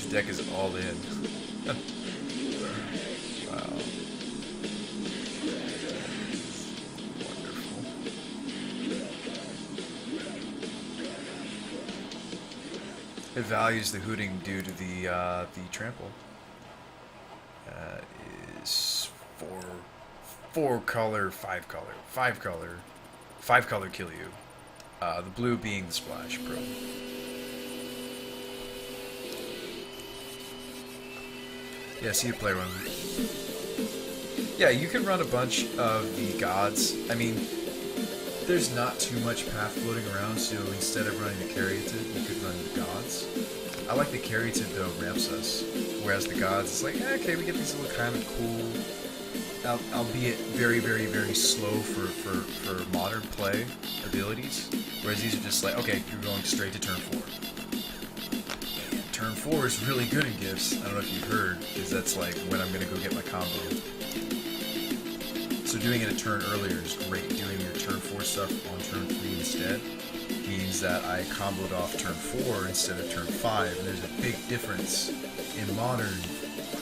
The deck is all in. Wow. Wonderful. It values the hooting due to the trample. Is four color, five color kill you. The blue being the splash pro. Yeah, see you play one. Yeah, you can run a bunch of the gods. I mean, there's not too much path floating around, so instead of running the Caryatid, you could run the gods. I like the Caryatid though, ramps us, whereas the gods, it's like, okay, we get these little kind of cool, albeit very, very, very slow for modern play abilities, whereas these are just like, okay, you're going straight to turn 4. Turn 4 is really good in gifts. I don't know if you've heard, because that's like when I'm going to go get my combo. So doing it a turn earlier is great. Doing your turn 4 stuff on turn 3 instead means that I comboed off turn 4 instead of turn 5, and there's a big difference in Modern,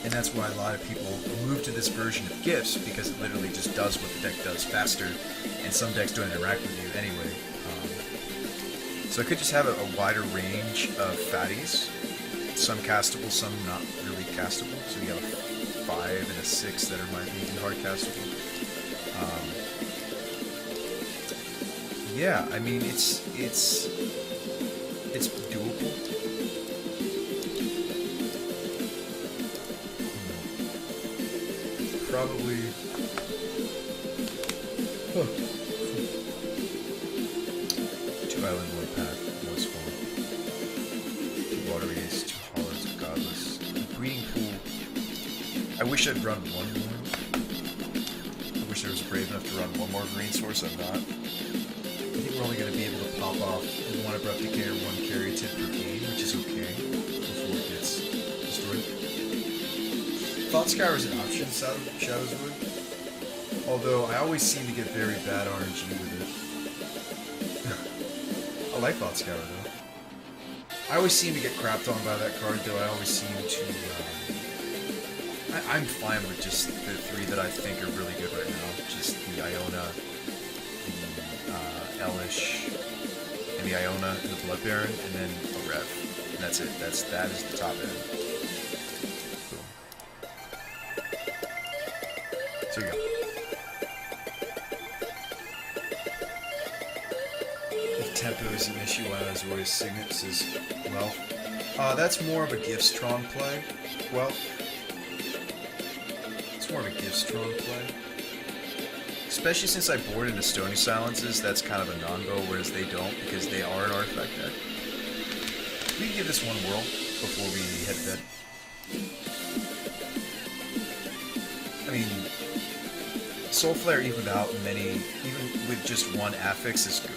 and that's why a lot of people move to this version of gifts, because it literally just does what the deck does faster, and some decks don't interact with you anyway. So I could just have a wider range of fatties. Some castable, some not really castable. So we have a 5 and a 6 that are might be hard castable. Yeah, I mean it's doable. Probably. Huh. 2 island, 1 path, 1 spawn. 2 water rays, 2 hollows, godless. The breeding pool. I wish I'd run 1 more. I wish I was brave enough to run 1 more green source. I'm not. I think we're only going to be able to pop off 1 abrupt decay or 1 Caryatid per game, which is okay before it gets destroyed. Thought Scour is an option, Shadows Wood. Although I always seem to get very bad RNG with it. I like Thought Scour though. I always seem to get crapped on by that card though. I always seem to. I'm fine with just the 3 that I think are really good right now. Just the Iona, the Elish, and the Iona and the Blood Baron, and then a Rev. And that's it. That is the top end. Boom. So you go. If tempo is an issue, why not always signets is well. That's more of a gift strong play. Well, it's more of a gift strong play. Especially since I board into Stony Silences, that's kind of a non-go, whereas they don't, because they are an artifact deck. We can give this 1 whirl before we head to bed. I mean, Soul Flare even out even with just 1 affix is good.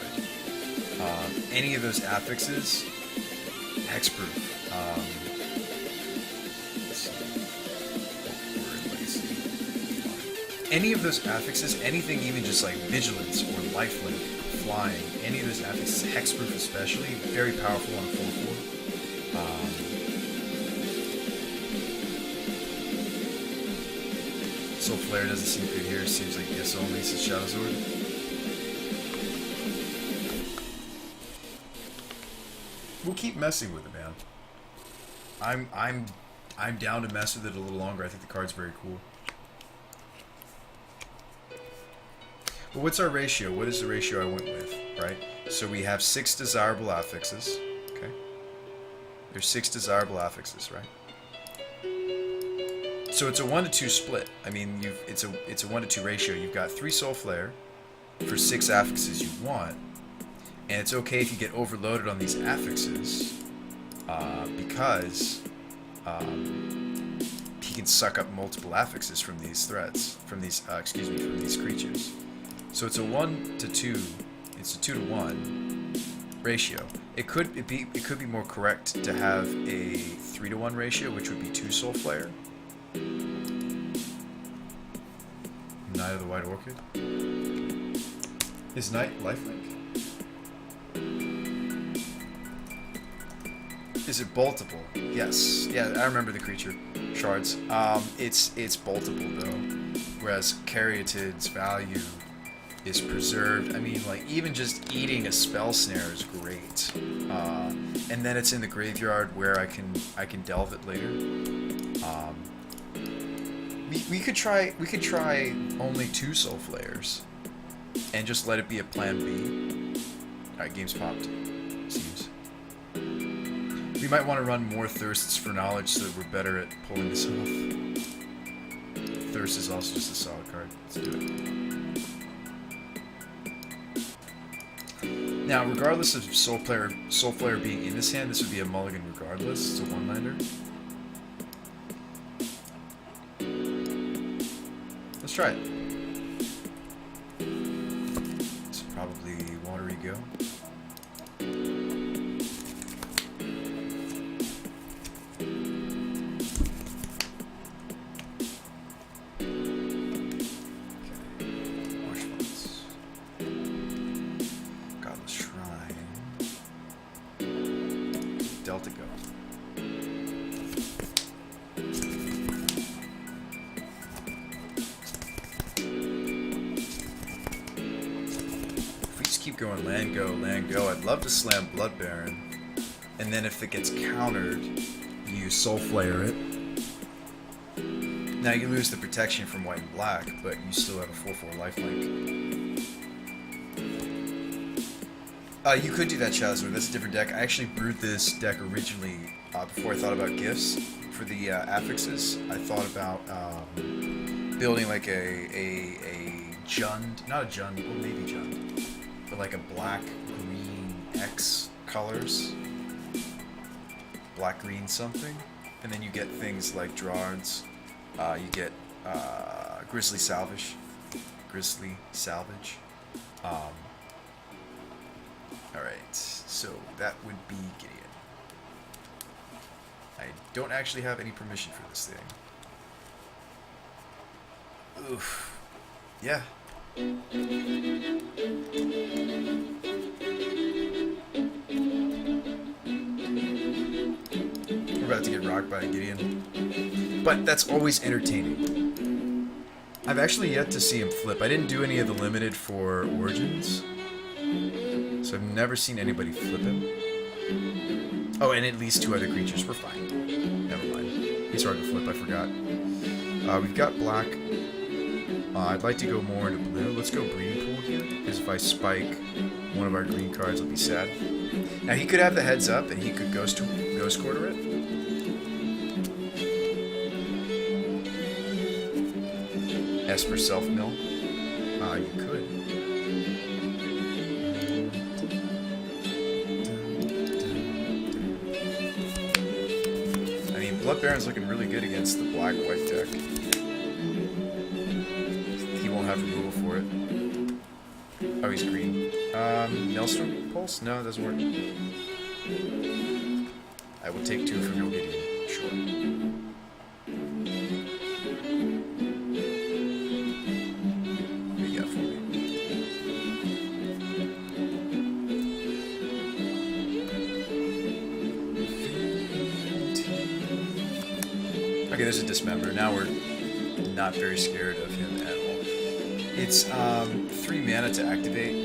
Any of those affixes, hexproof. Any of those affixes, anything even just like Vigilance or Lifelink, Flying, any of those affixes, hexproof especially, very powerful on a 4/4. Soul Flare doesn't seem good here. Seems like yes only, says Shadowzord. We'll keep messing with it, man. I'm down to mess with it a little longer. I think the card's very cool. But what's our ratio? What is the ratio I went with, right? So we have 6 desirable affixes, okay? There's 6 desirable affixes, right? So it's a 1-to-2 split. I mean, it's a 1-to-2 ratio. You've got 3 Soul Flare for 6 affixes you want, and it's okay if you get overloaded on these affixes because he can suck up multiple affixes from these threats, from these from these creatures. So it's a 1-to-2. It's a 2-to-1 ratio. It could be more correct to have a 3-to-1 ratio, which would be 2 Soul Flare. Knight of the White Orchid. Is Knight lifelink? Is it boltable? Yes. Yeah, I remember the creature shards. It's boltable though, whereas Caryatid's value is preserved. I mean, like even just eating a spell snare is great. And then it's in the graveyard where I can delve it later. We could try only 2 Soul Flayers, and just let it be a plan B. All right, game's popped. Seems. We might want to run more Thirsts for Knowledge so that we're better at pulling this off. Thirst is also just a solid card. Let's do it. Now, regardless of Soul Flare being in this hand, this would be a mulligan regardless. It's a 1-lander. Let's try it. It's probably Watery Go. Delta Go. If we just keep going land go, I'd love to slam Blood Baron, and then if it gets countered, you Soul Flare it. Now you lose the protection from white and black, but you still have a 4/4 lifelink. You could do that, Chazor. That's a different deck. I actually brewed this deck originally before I thought about gifts for the affixes. I thought about building like a Jund, not a Jund, well maybe Jund, but like a black-green X colors, black-green something, and then you get things like Drawrds. You get Grizzly Salvage. Alright, so that would be Gideon. I don't actually have any permission for this thing. Oof. Yeah. We're about to get rocked by a Gideon. But that's always entertaining. I've actually yet to see him flip. I didn't do any of the limited for Origins. So I've never seen anybody flip him. Oh, and at least 2 other creatures. We're fine. Never mind. He's hard to flip, I forgot. We've got black. I'd like to go more into blue. Let's go green pool here, because if I spike one of our green cards, I'll be sad. Now, he could have the heads up, and he could Ghost Quarter it. Esper Self-Mill. You could. Blood Baron's looking really good against the black-white deck. He won't have removal for it. Oh, he's green. Maelstrom Pulse? No, it doesn't work. I will take 2 from your Gideon. Sure. What do you got for me? Okay, there's a Dismember. Now we're not very scared of him at all. It's 3 mana to activate.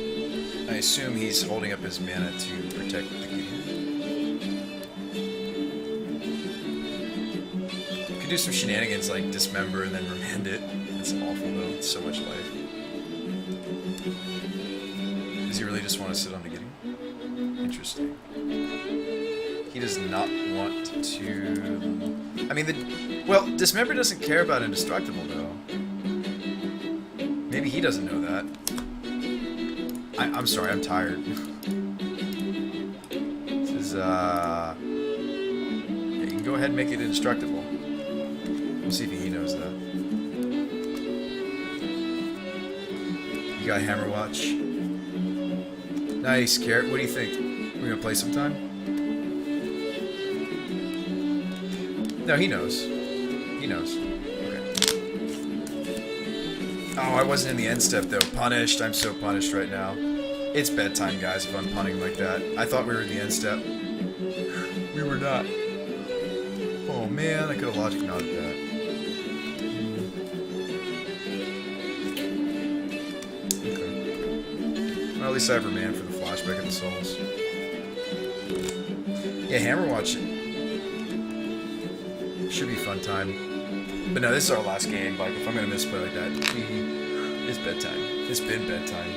I assume he's holding up his mana to protect the Gideon. Could do some shenanigans like Dismember and then remand it. It's awful though. It's so much life. Does he really just want to sit on the Gideon? Interesting. He does not want to... I mean, well, Dismember doesn't care about Indestructible, though. Maybe he doesn't know that. I'm sorry, I'm tired. This is, yeah, you can go ahead and make it Indestructible. We'll see if he knows that. You got Hammerwatch. Nice, Carrot. What do you think? We're gonna play sometime? No, he knows. He knows. Okay. Oh, I wasn't in the end step, though. Punished. I'm so punished right now. It's bedtime, guys, if I'm punning like that. I thought we were in the end step. We were we're not. Oh man, I could have logic nodded that. Okay. Well, at least I have Remand for the flashback of the souls. Yeah, Hammer Watch should be a fun time. But no, this is our last game. Like, if I'm gonna misplay like that, it's bedtime. It's been bedtime.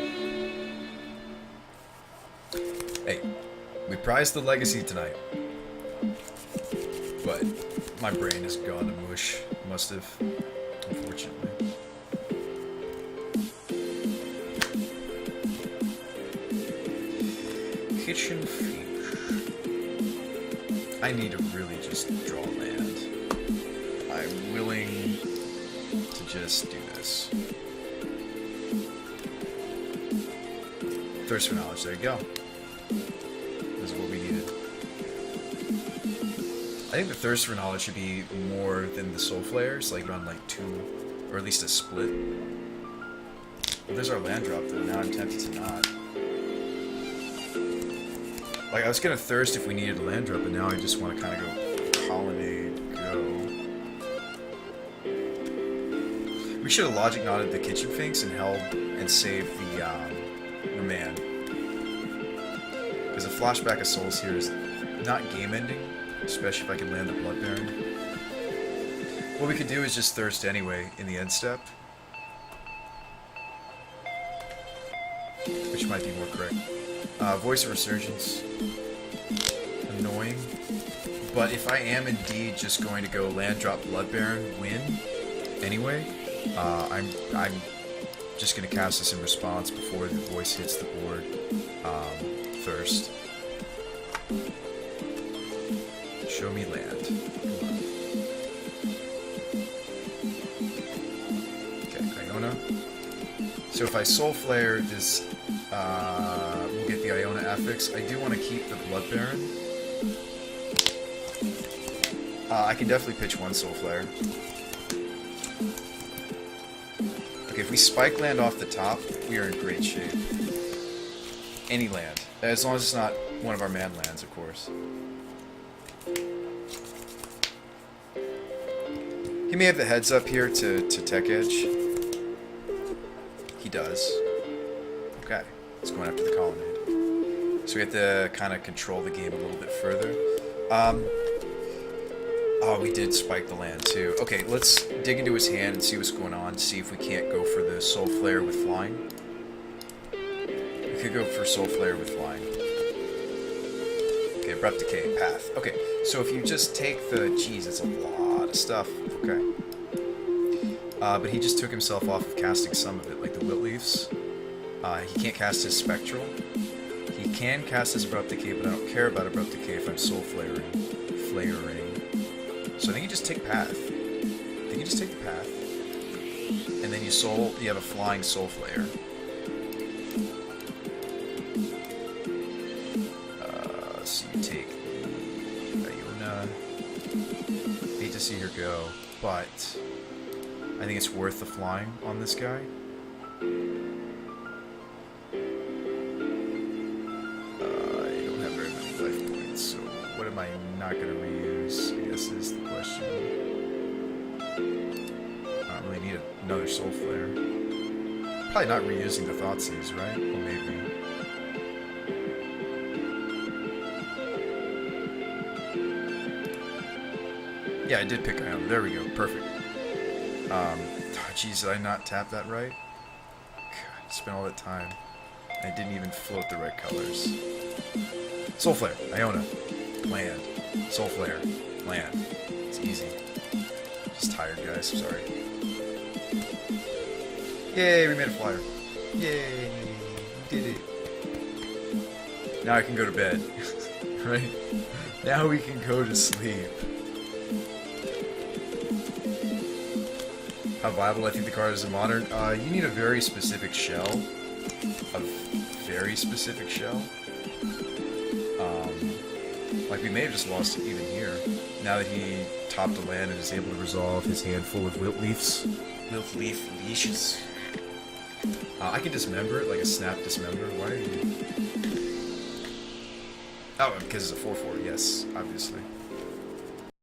Hey, we prized the legacy tonight. But my brain has gone to mush. Must have, unfortunately. Kitchen fish. I need to really just draw land. I'm willing to just do this. Thirst for knowledge, there you go. This is what we needed. I think the thirst for knowledge should be more than the soul flares, like around like 2, or at least a split. Well, there's our land drop though, now I'm tempted to not. Like, I was gonna thirst if we needed a land drop, but now I just want to kind of go colonnade, go. We should have logic knotted the kitchen finks and held and saved the man. Because a flashback of souls here is not game ending, especially if I can land the Blood Baron. What we could do is just thirst anyway in the end step, which might be more correct. Voice of Resurgence, annoying, but if I am indeed just going to go land drop Blood Baron, win anyway, I'm just going to cast this in response before the voice hits the board. Thirst. Show me land. Okay, Iona. So if I Soul Flare this, we'll get the Iona affix. I do want to keep the Blood Baron. I can definitely pitch one Soul Flare. Okay, if we spike land off the top, we are in great shape. Any land. As long as it's not one of our man lands, of course. He may have the heads up here to Tech Edge. He does. Okay, he's going after the Colonnade. So we have to kind of control the game a little bit further. Oh, we did spike the land too. Okay, let's dig into his hand and see what's going on. See if we can't go for the Soul Flare with flying. We could go for Soul Flare with flying. Okay, Abrupt Decay, Path. Okay, so if you just take the... Jeez, it's a lot of stuff. Okay. But he just took himself off of casting some of it, like the Wilt Leaves. He can't cast his Spectral. He can cast his Abrupt Decay, but I don't care about Abrupt Decay if I'm Soul Flaring. So I think you just take Path. I think you just take the Path. And then you have a flying Soul Flare. So you take Iona. Hate to see her go, but I think it's worth the flying on this guy. I don't have very many life points, so what am I not going to reuse, I guess is the question. I don't really need another Soul Flare. Probably not reusing the Thoughtseize, right? Or maybe. Yeah, I did pick Iona. There we go. Perfect. Jeez, did I not tap that right? God, I spent all that time. I didn't even float the right colors. Soul Flare, Iona, land. Soul Flare, land. It's easy. Just tired, guys. I'm sorry. Yay, we made a flyer. Yay, we did it. Now I can go to bed. Right? Now we can go to sleep. How viable I think the card is in Modern? You need a very specific shell. A very specific shell. Like we may have just lost it even here. Now that he topped a land and is able to resolve his handful of Wilt Leaves. Wilt Leaf leashes. I can dismember it like a snap dismember. Why are you... Oh, because it's a 4/4. Yes, obviously.